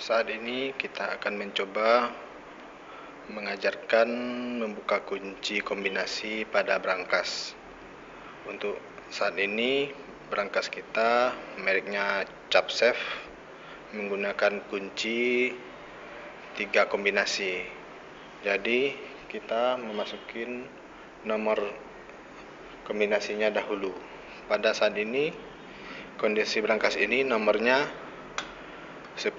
Saat ini kita akan mencoba mengajarkan membuka kunci kombinasi pada brankas. Untuk saat ini brankas kita mereknya Capsafe menggunakan kunci 3 kombinasi. Jadi kita memasukin nomor kombinasinya dahulu. Pada saat ini kondisi brankas ini nomornya 10,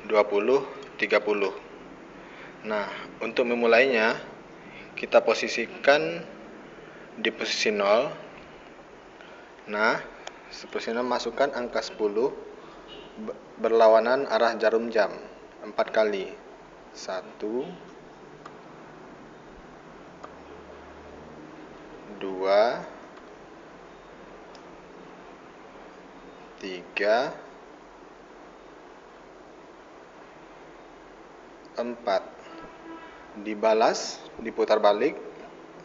20, 30. Nah, untuk memulainya kita posisikan di posisi 0. Nah, posisi 0 masukkan angka 10 berlawanan arah jarum jam 4 kali. 1, 2, 3, 4. Dibalas, diputar balik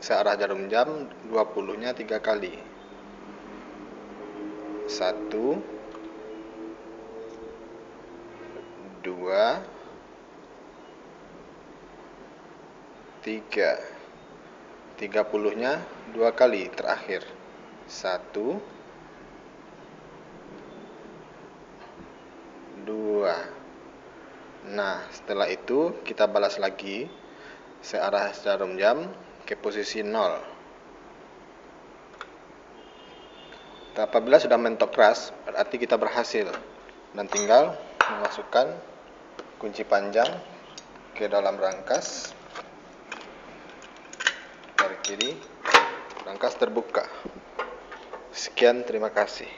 searah jarum jam 20-nya 3 kali. 1, 2, 3. 30-nya 2 kali terakhir. 1, 2. Nah, setelah itu kita balas lagi searah jarum jam ke posisi 0. Apabila sudah mentok keras, berarti kita berhasil dan tinggal memasukkan kunci panjang ke dalam brankas. Dari kiri, brankas terbuka. Sekian, terima kasih.